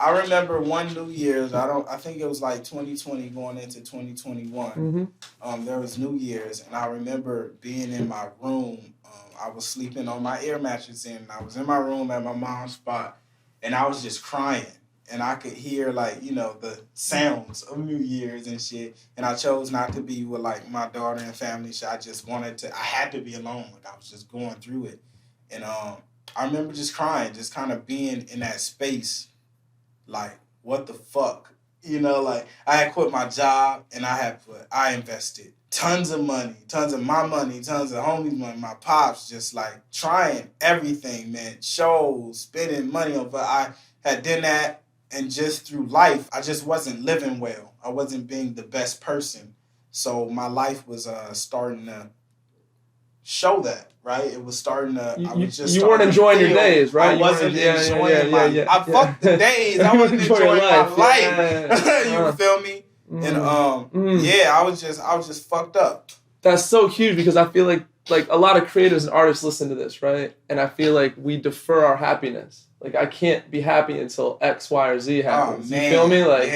I remember one New Year's. I think it was like 2020 going into 2021. There was New Year's, and I remember being in my room. I was sleeping on my air mattress, and I was in my room at my mom's spot, and I was just crying. And I could hear, like, you know, the sounds of New Year's and shit. And I chose not to be with, like, my daughter and family. So I had to be alone. Like, I was just going through it. And I remember just crying, just kind of being in that space. Like, what the fuck? You know, like, I had quit my job, and I invested tons of money, tons of my money, tons of homies' money, my pops, just, like, trying everything, man. Shows, spending money on, but I had done that. And just through life, I just wasn't living well. I wasn't being the best person. So my life was starting to show that, right? It was starting to... You weren't enjoying your days, right? I wasn't enjoying my... I fucked the days. I wasn't enjoying my life. You feel me? And I was just fucked up. That's so huge because I feel like a lot of creators and artists listen to this, right? And I feel like we defer our happiness. Like, I can't be happy until X, Y, or Z happens. Oh, man. You feel me? Like,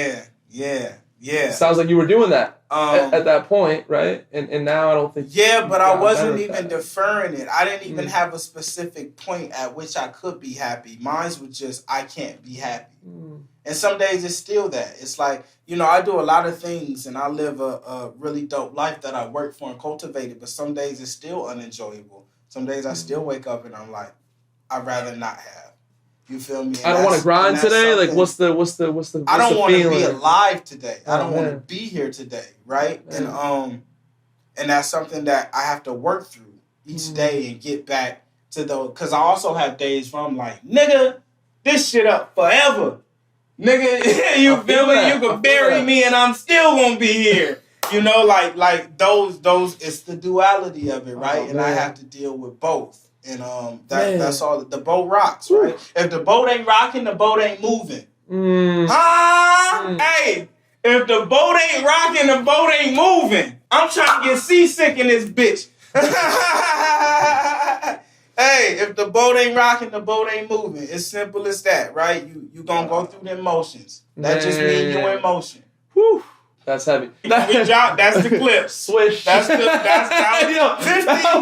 yeah. It sounds like you were doing that at that point, right? And now I don't think... Yeah, but I wasn't even deferring it. I didn't even have a specific point at which I could be happy. Mine was just, I can't be happy. And some days it's still that. It's like, you know, I do a lot of things and I live a really dope life that I work for and cultivated, but some days it's still unenjoyable. Some days I still wake up and I'm like, I'd rather not have. You feel me? And I don't want to grind today. Like, what's the I don't want to be alive today. I don't want to be here today, right? And that's something that I have to work through each day and get back to those. Because I also have days where I'm like, nigga, this shit up forever. Nigga, you feel me? You can bury me and I'm still gonna be here. You know, like those. It's the duality of it, right? And I have to deal with both. And that's all. The boat rocks, right? If the boat ain't rocking, the boat ain't moving. Hey, if the boat ain't rocking, the boat ain't moving. I'm trying to get seasick in this bitch. Hey, if the boat ain't rocking, the boat ain't moving. It's simple as that, right? You gonna go through the emotions. That just means you're in motion. Whew. That's heavy. That's the clip. Swish. That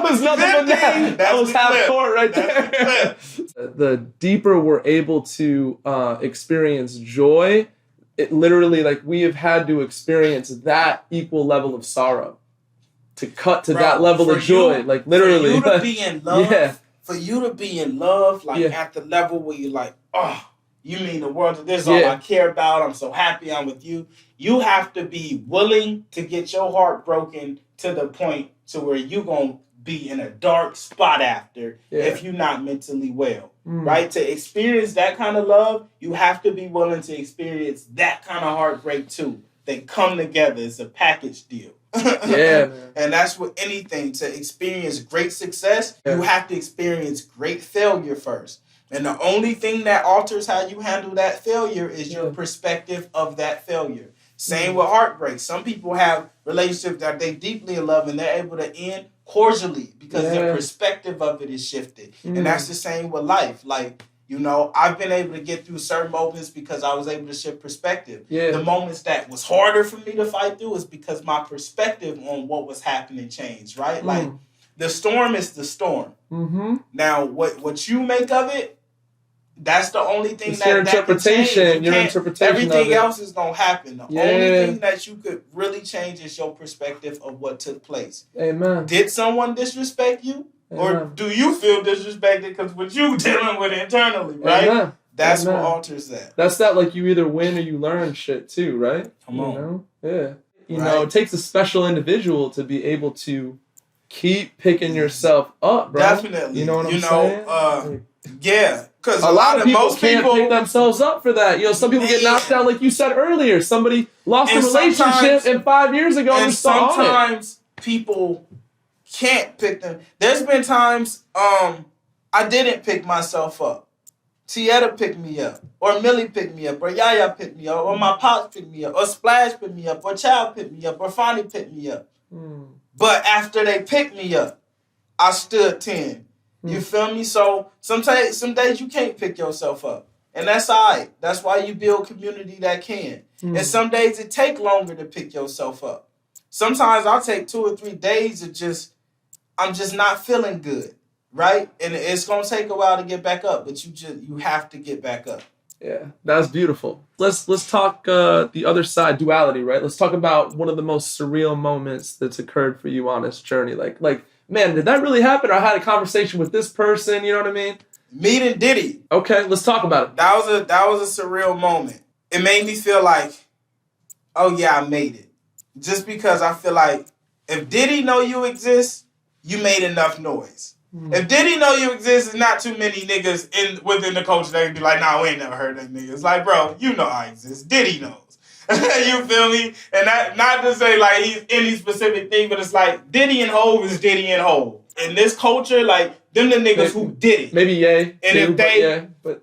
was nothing but that. That was half court right there. The deeper we're able to experience joy, it literally, like, we have had to experience that equal level of sorrow to cut to that level of joy. Like, literally. For you to be in love, for you to be in love, like, at the level where you're like, oh, you mean the world, this is all I care about, I'm so happy I'm with you. You have to be willing to get your heart broken to the point to where you're going to be in a dark spot after if you're not mentally well, right? To experience that kind of love, you have to be willing to experience that kind of heartbreak too. They come together. It's a package deal. And that's with anything. To experience great success, you have to experience great failure first. And the only thing that alters how you handle that failure is your perspective of that failure. Same with heartbreak. Some people have relationships that they deeply love and they're able to end cordially because their perspective of it is shifted. And that's the same with life. Like, you know, I've been able to get through certain moments because I was able to shift perspective. The moments that was harder for me to fight through is because my perspective on what was happening changed, right? Like, the storm is the storm. Now, what you make of it, that's the only thing your interpretation. Your interpretation. Everything else is gonna happen. The only thing that you could really change is your perspective of what took place. Amen. Did someone disrespect you, or do you feel disrespected because what you dealing with internally, right? Amen. That's what alters that. That's that, like, you either win or you learn shit too, right? Come on. You know? You know, it takes a special individual to be able to keep picking yourself up, bro. Definitely. You know what I'm saying? Because most people can't pick themselves up for that. You know, some people get knocked down, like you said earlier. Somebody lost a relationship and 5 years ago and sometimes people can't pick them. There's been times I didn't pick myself up. Tieta picked me up, or Millie picked me up, or Yaya picked me up, or my pops picked me up, or Splash picked me up, or Child picked me up, or Fonny picked me up. But after they picked me up, I stood 10. You feel me? So some days you can't pick yourself up. And that's all right. That's why you build community that can. And some days it take longer to pick yourself up. Sometimes I'll take 2 or 3 days of I'm just not feeling good, right? And it's gonna take a while to get back up, but you have to get back up. Yeah, that's beautiful. Let's talk the other side, duality, right? Let's talk about one of the most surreal moments that's occurred for you on this journey. Like, man, did that really happen? Or I had a conversation with this person, you know what I mean? Meeting Diddy. Okay, let's talk about it. That was a surreal moment. It made me feel like, oh yeah, I made it. Just because I feel like if Diddy know you exist, you made enough noise. If Diddy know you exist, there's not too many niggas within the culture that can be like, nah, we ain't never heard that nigga. It's like, bro, you know I exist. Diddy knows. You feel me? And that, not to say like he's any specific thing, but it's like Diddy and Hov is Diddy and Hov. In this culture, like, them the niggas who did it. Maybe Ye. And if they... But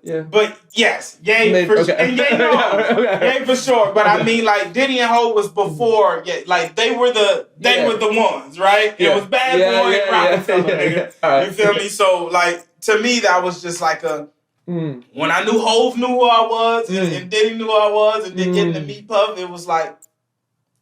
yes, Ye for sure. And Ye knows. Ye for sure. But I mean, like, Diddy and Hov was before, like, they were the ones, right? It was Bad Boy and Rockefeller, nigga. Right. You feel me? So, like, to me, that was just like a... When I knew Hov knew who I was, and Diddy knew who I was, and then getting the meat puff, it was like,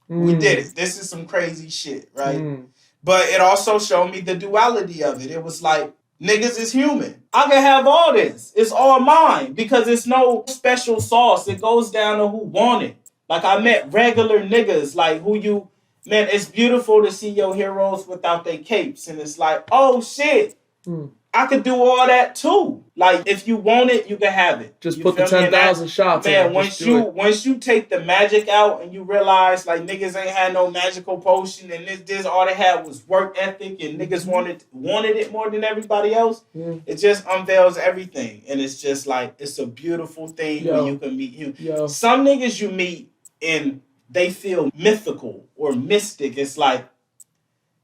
we did it. This is some crazy shit, right? But it also showed me the duality of it. It was like, niggas is human. I can have all this. It's all mine because it's no special sauce. It goes down to who want it. Like, I met regular niggas, like, man, it's beautiful to see your heroes without their capes. And it's like, oh, shit. I could do all that too. Like, if you want it, you can have it. Just put the 10,000 shots in. Man, once you take the magic out and you realize like niggas ain't had no magical potion and this all they had was work ethic and niggas wanted it more than everybody else, it just unveils everything. And it's just like, it's a beautiful thing when you can meet you. Some niggas you meet and they feel mythical or mystic. It's like,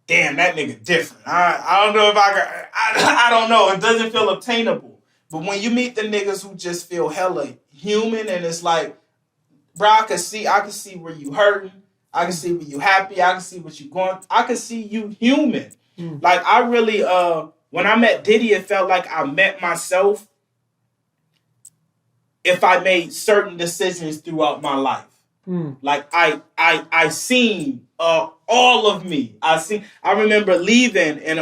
damn, that nigga different. I don't know if I don't know. It doesn't feel obtainable. But when you meet the niggas who just feel hella human and it's like, bro, I can see where you hurting. I can see where you happy. I can see what you going. I can see you human. Like, I really, when I met Diddy, it felt like I met myself if I made certain decisions throughout my life. Like, I seen all of me. I remember leaving and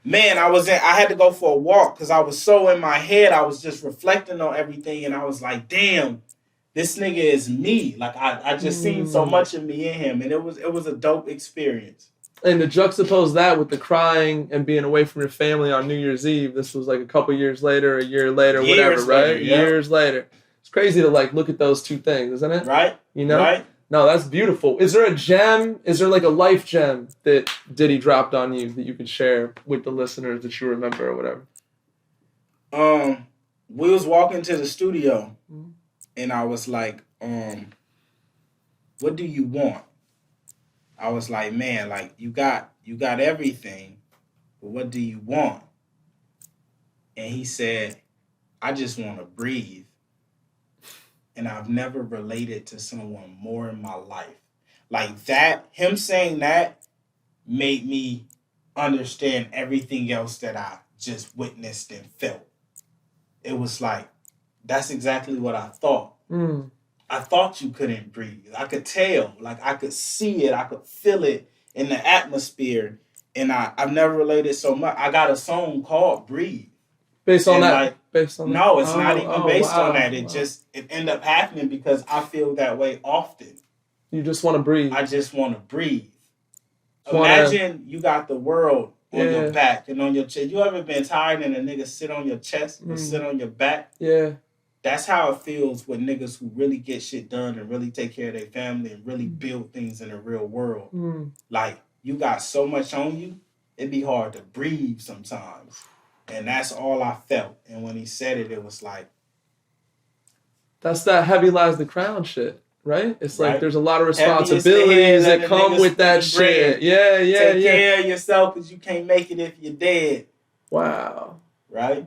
man, I had to go for a walk because I was so in my head. I was just reflecting on everything and I was like, damn, this nigga is me. Like, I just seen so much of me in him, and it was a dope experience. And to juxtapose that with the crying and being away from your family on New Year's Eve, this was like a couple years later, a year later, whatever, right? Years later. It's crazy to like look at those two things, isn't it? Right. You know? Right. No, that's beautiful. Is there a gem? Is there like a life gem that Diddy dropped on you that you could share with the listeners that you remember or whatever? We was walking to the studio and I was like, what do you want? I was like, man, like you got everything, but what do you want? And he said, I just want to breathe. And I've never related to someone more in my life. Like that, him saying that made me understand everything else that I just witnessed and felt. It was like, that's exactly what I thought. I thought you couldn't breathe. I could tell, like I could see it. I could feel it in the atmosphere. And I've never related so much. I got a song called Breathe. Based on that? Like, no, it's not even based on that. It ended up happening because I feel that way often. You just want to breathe. I just want to breathe. Imagine you got the world on your back and on your chest. You ever been tired and a nigga sit on your chest or sit on your back? Yeah. That's how it feels with niggas who really get shit done and really take care of their family and really build things in the real world. Like, you got so much on you, it'd be hard to breathe sometimes. And that's all I felt. And when he said it, it was like... That's that heavy lies the crown shit, right? It's like there's a lot of responsibilities that come with that shit. Yeah. Take care of yourself because you can't make it if you're dead. Wow. Right?